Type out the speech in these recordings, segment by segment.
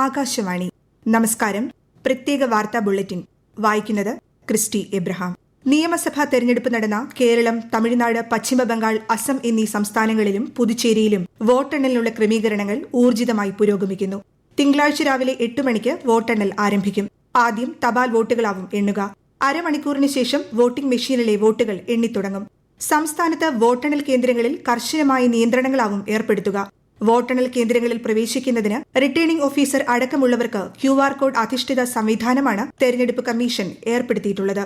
ആകാശവാണി. നമസ്കാരം. പ്രത്യേക വാർത്താ ബുള്ളറ്റിൻ വായിക്കുന്നത് ക്രിസ്റ്റി എബ്രഹാം. നിയമസഭാ തെരഞ്ഞെടുപ്പ് നടന്ന കേരളം, തമിഴ്നാട്, പശ്ചിമബംഗാൾ, അസം എന്നീ സംസ്ഥാനങ്ങളിലും പുതുച്ചേരിയിലും വോട്ടെണ്ണലിനുള്ള ക്രമീകരണങ്ങൾ ഊർജിതമായി പുരോഗമിക്കുന്നു. തിങ്കളാഴ്ച രാവിലെ 8 മണിക്ക് വോട്ടെണ്ണൽ ആരംഭിക്കും. ആദ്യം തപാൽ വോട്ടുകളാവും എണ്ണുക. അരമണിക്കൂറിന് ശേഷം വോട്ടിംഗ് മെഷീനിലെ വോട്ടുകൾ എണ്ണിത്തുടങ്ങും. സംസ്ഥാനത്ത് വോട്ടെണ്ണൽ കേന്ദ്രങ്ങളിൽ കർശനമായ നിയന്ത്രണങ്ങളാവും ഏർപ്പെടുത്തുക. വോട്ടെണ്ണൽ കേന്ദ്രങ്ങളിൽ പ്രവേശിക്കുന്നതിന് റിട്ടേണിംഗ് ഓഫീസർ അടക്കമുള്ളവർക്ക് QR കോഡ് അധിഷ്ഠിത സംവിധാനമാണ് തെരഞ്ഞെടുപ്പ് കമ്മീഷൻ ഏർപ്പെടുത്തിയിട്ടുള്ളത്.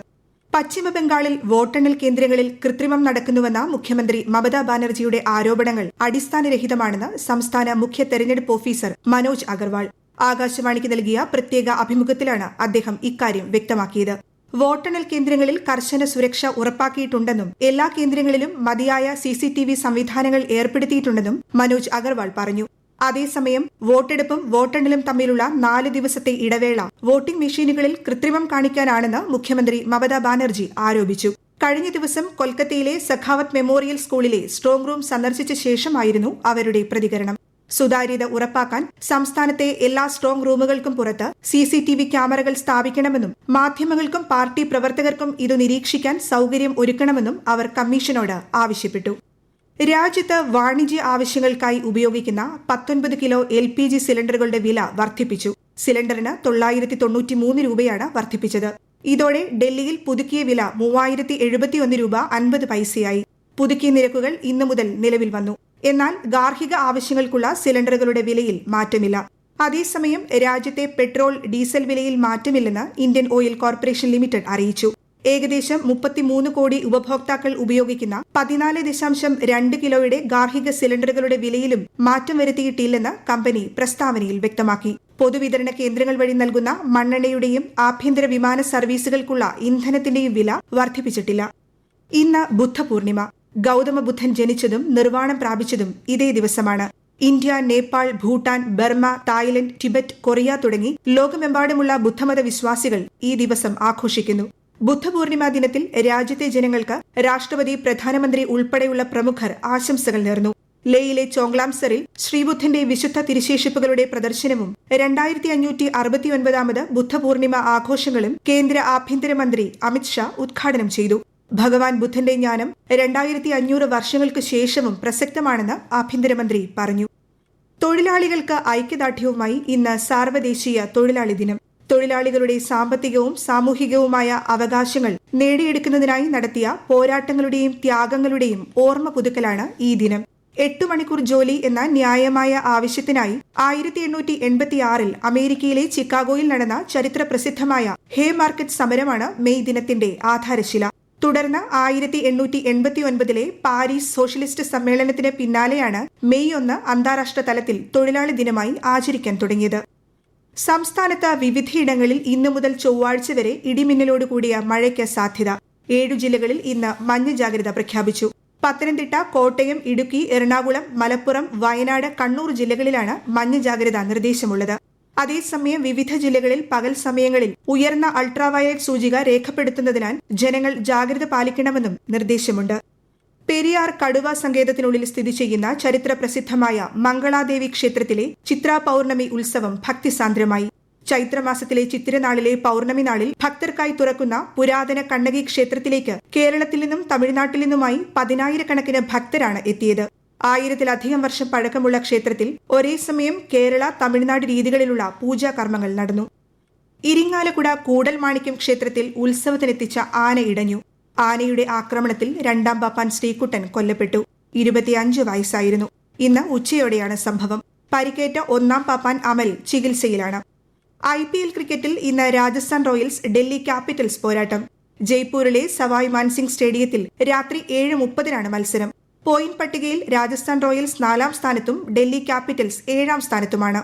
പശ്ചിമബംഗാളിൽ വോട്ടെണ്ണൽ കേന്ദ്രങ്ങളിൽ കൃത്രിമം നടക്കുന്നുവെന്ന മുഖ്യമന്ത്രി മമതാ ബാനർജിയുടെ ആരോപണങ്ങൾ അടിസ്ഥാനരഹിതമാണെന്ന് സംസ്ഥാന മുഖ്യ തെരഞ്ഞെടുപ്പ് ഓഫീസർ മനോജ് അഗർവാൾ ആകാശവാണിക്ക് നൽകിയ പ്രത്യേക അഭിമുഖത്തിലാണ് അദ്ദേഹം ഇക്കാര്യം വ്യക്തമാക്കിയത്. വോട്ടെണ്ണൽ കേന്ദ്രങ്ങളിൽ കർശന സുരക്ഷ ഉറപ്പാക്കിയിട്ടുണ്ടെന്നും എല്ലാ കേന്ദ്രങ്ങളിലും മതിയായ CCTV സംവിധാനങ്ങൾ ഏർപ്പെടുത്തിയിട്ടുണ്ടെന്നും മനോജ് അഗർവാൾ പറഞ്ഞു. അതേസമയം വോട്ടെടുപ്പും വോട്ടെണ്ണലും തമ്മിലുള്ള 4 ദിവസത്തെ ഇടവേള വോട്ടിംഗ് മെഷീനുകളിൽ കൃത്രിമം കാണിക്കാനാണെന്ന് മുഖ്യമന്ത്രി മമതാ ബാനർജി ആരോപിച്ചു. കഴിഞ്ഞ ദിവസം കൊൽക്കത്തയിലെ സഖാവത്ത് മെമ്മോറിയൽ സ്കൂളിലെ സ്ട്രോങ് റൂം സന്ദർശിച്ച ശേഷമായിരുന്നു അവരുടെ പ്രതികരണം. സുതാര്യത ഉറപ്പാക്കാൻ സംസ്ഥാനത്തെ എല്ലാ സ്ട്രോങ് റൂമുകൾക്കും പുറത്ത് CCTV ക്യാമറകൾ സ്ഥാപിക്കണമെന്നും മാധ്യമങ്ങൾക്കും പാർട്ടി പ്രവർത്തകർക്കും ഇത് നിരീക്ഷിക്കാൻ സൌകര്യം ഒരുക്കണമെന്നും അവർ കമ്മീഷനോട് ആവശ്യപ്പെട്ടു. രാജ്യത്ത് വാണിജ്യ ആവശ്യങ്ങൾക്കായി ഉപയോഗിക്കുന്ന 19 കിലോ LPG സിലിണ്ടറുകളുടെ വില വർദ്ധിപ്പിച്ചു. സിലിണ്ടറിന് 993 രൂപയാണ് വർദ്ധിപ്പിച്ചത്. ഇതോടെ ഡൽഹിയിൽ പുതുക്കിയ വില 3071 രൂപ 50 പൈസയായി. പുതുക്കിയ നിരക്കുകൾ ഇന്നു മുതൽ നിലവിൽ വന്നു. എന്നാൽ ഗാർഹിക ആവശ്യങ്ങൾക്കുള്ള സിലിണ്ടറുകളുടെ വിലയിൽ മാറ്റമില്ല. അതേസമയം രാജ്യത്തെ പെട്രോൾ, ഡീസൽ വിലയിൽ മാറ്റമില്ലെന്ന് ഇന്ത്യൻ ഓയിൽ കോർപ്പറേഷൻ ലിമിറ്റഡ് അറിയിച്ചു. ഏകദേശം 33 കോടി ഉപഭോക്താക്കൾ ഉപയോഗിക്കുന്ന 14.2 കിലോയുടെ ഗാർഹിക സിലിണ്ടറുകളുടെ വിലയിലും മാറ്റം വരുത്തിയിട്ടില്ലെന്ന് കമ്പനി പ്രസ്താവനയിൽ വ്യക്തമാക്കി. പൊതുവിതരണ കേന്ദ്രങ്ങൾ വഴി നൽകുന്ന മണ്ണെണ്ണയുടെയും ആഭ്യന്തര വിമാന സർവീസുകൾക്കുള്ള ഇന്ധനത്തിന്റെയും വില വർദ്ധിപ്പിച്ചിട്ടില്ല. ഇന്ന് ബുദ്ധപൂർണിമ. ഗൗതമ ബുദ്ധൻ ജനിച്ചതും നിർവ്വാണം പ്രാപിച്ചതും ഇതേ ദിവസമാണ്. India, Nepal, Bhutan, Burma, Thailand, Tibet, Korea തുടങ്ങി ലോകമെമ്പാടുമുള്ള ബുദ്ധമത വിശ്വാസികൾ ഈ ദിവസം ആഘോഷിക്കുന്നു. ബുദ്ധപൂർണിമ ദിനത്തിൽ രാജ്യത്തെ ജനങ്ങൾക്ക് രാഷ്ട്രപതി, പ്രധാനമന്ത്രി ഉൾപ്പെടെയുള്ള പ്രമുഖർ ആശംസകൾ നേർന്നു. ലേയിലെ ചോങ്ലാംസറിൽ ശ്രീബുദ്ധന്റെ വിശുദ്ധ തിരുശേഷിപ്പുകളുടെ പ്രദർശനവും 2569ാമത് ബുദ്ധപൂർണിമ ആഘോഷങ്ങളും കേന്ദ്ര ആഭ്യന്തരമന്ത്രി അമിത്ഷാ ഉദ്ഘാടനം ചെയ്തു. ഭഗവാൻ ബുദ്ധന്റെ ജ്ഞാനം 2500 വർഷങ്ങൾക്ക് ശേഷവും പ്രസക്തമാണെന്ന് ആഭ്യന്തരമന്ത്രി പറഞ്ഞു. തൊഴിലാളികൾക്ക് ഐക്യദാർഢ്യവുമായി ഇന്ന് സാർവദേശീയ തൊഴിലാളി ദിനം. തൊഴിലാളികളുടെ സാമ്പത്തികവും സാമൂഹികവുമായ അവകാശങ്ങൾ നേടിയെടുക്കുന്നതിനായി നടത്തിയ പോരാട്ടങ്ങളുടെയും ത്യാഗങ്ങളുടെയും ഓർമ്മ പുതുക്കലാണ് ഈ ദിനം. 8 മണിക്കൂർ ജോലി എന്ന ന്യായമായ ആവശ്യത്തിനായി 1886 അമേരിക്കയിലെ ചിക്കാഗോയിൽ നടന്ന ചരിത്ര പ്രസിദ്ധമായ ഹേ മാർക്കറ്റ് സമരമാണ് മെയ് ദിനത്തിന്റെ ആധാരശില. തുടർന്ന് 1889 പാരീസ് സോഷ്യലിസ്റ്റ് സമ്മേളനത്തിന് പിന്നാലെയാണ് മെയ് 1 അന്താരാഷ്ട്ര തലത്തിൽ തൊഴിലാളി ദിനമായി ആചരിക്കാൻ തുടങ്ങിയത്. സംസ്ഥാനത്ത് വിവിധയിടങ്ങളിൽ ഇന്നു മുതൽ ചൊവ്വാഴ്ച വരെ ഇടിമിന്നലോടുകൂടിയ മഴയ്ക്ക് സാധ്യത. 7 ജില്ലകളിൽ ഇന്ന് മഞ്ഞ ജാഗ്രത പ്രഖ്യാപിച്ചു. പത്തനംതിട്ട, കോട്ടയം, ഇടുക്കി, എറണാകുളം, മലപ്പുറം, വയനാട്, കണ്ണൂർ ജില്ലകളിലാണ് മഞ്ഞ ജാഗ്രതാ നിർദ്ദേശമുള്ളത്. അതേസമയം വിവിധ ജില്ലകളിൽ പകൽ സമയങ്ങളിൽ ഉയർന്ന അൾട്രാവയലറ്റ് സൂചിക രേഖപ്പെടുത്തുന്നതിനാൽ ജനങ്ങൾ ജാഗ്രത പാലിക്കണമെന്നും നിർദ്ദേശമുണ്ട്. പെരിയാർ കടുവ സങ്കേതത്തിനുള്ളിൽ സ്ഥിതി ചെയ്യുന്ന ചരിത്ര പ്രസിദ്ധമായ മംഗളാദേവി ക്ഷേത്രത്തിലെ ചിത്രാ പൌർണമി ഉത്സവം ഭക്തിസാന്ദ്രമായി. ചൈത്രമാസത്തിലെ ചിത്തിരനാളിലെ പൌർണമി നാളിൽ ഭക്തർക്കായി തുറക്കുന്ന പുരാതന കണ്ണകി ക്ഷേത്രത്തിലേക്ക് കേരളത്തിൽ നിന്നും തമിഴ്നാട്ടിൽ നിന്നുമായി 10,000-കണക്കിന് ഭക്തരാണ് എത്തിയത്. 1000-ലധികം വർഷം പഴക്കമുള്ള ക്ഷേത്രത്തിൽ ഒരേ സമയം കേരള, തമിഴ്നാട് രീതികളിലുള്ള പൂജാകർമ്മങ്ങൾ നടന്നു. ഇരിങ്ങാലക്കുട കൂടൽമാണിക്യം ക്ഷേത്രത്തിൽ ഉത്സവത്തിനെത്തിച്ച ആന ഇടഞ്ഞു. ആനയുടെ ആക്രമണത്തിൽ 2ാം പാപ്പാൻ ശ്രീകുട്ടൻ കൊല്ലപ്പെട്ടു. 25 വയസ്സായിരുന്നു. ഇന്ന് ഉച്ചയോടെയാണ് സംഭവം. പരിക്കേറ്റ 1ാം പാപ്പാൻ അമൽ ചികിത്സയിലാണ്. IPL ക്രിക്കറ്റിൽ ഇന്ന് രാജസ്ഥാൻ റോയൽസ്, ഡൽഹി ക്യാപിറ്റൽസ് പോരാട്ടം. ജയ്പൂരിലെ സവായ് മാൻസിംഗ് സ്റ്റേഡിയത്തിൽ രാത്രി 7:30 മത്സരം. പോയിന്റ് പട്ടികയിൽ രാജസ്ഥാൻ റോയൽസ് 4ാം സ്ഥാനത്തും ഡൽഹി ക്യാപിറ്റൽസ് 7ാം സ്ഥാനത്തുമാണ്.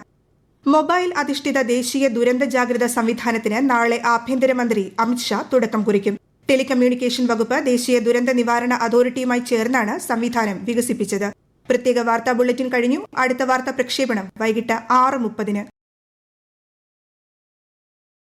മൊബൈൽ അധിഷ്ഠിത ദേശീയ ദുരന്ത ജാഗ്രതാ സംവിധാനത്തിന് നാളെ ആഭ്യന്തരമന്ത്രി അമിത്ഷാ തുടക്കം കുറിക്കും. ടെലികമ്മ്യൂണിക്കേഷൻ വകുപ്പ് ദേശീയ ദുരന്ത നിവാരണ അതോറിറ്റിയുമായി ചേർന്നാണ് സംവിധാനം വികസിപ്പിച്ചത്. പ്രത്യേക വാർത്താ ബുള്ളറ്റിൻ കഴിഞ്ഞു. അടുത്ത വാർത്താ പ്രക്ഷേപണം വൈകിട്ട് 6:30.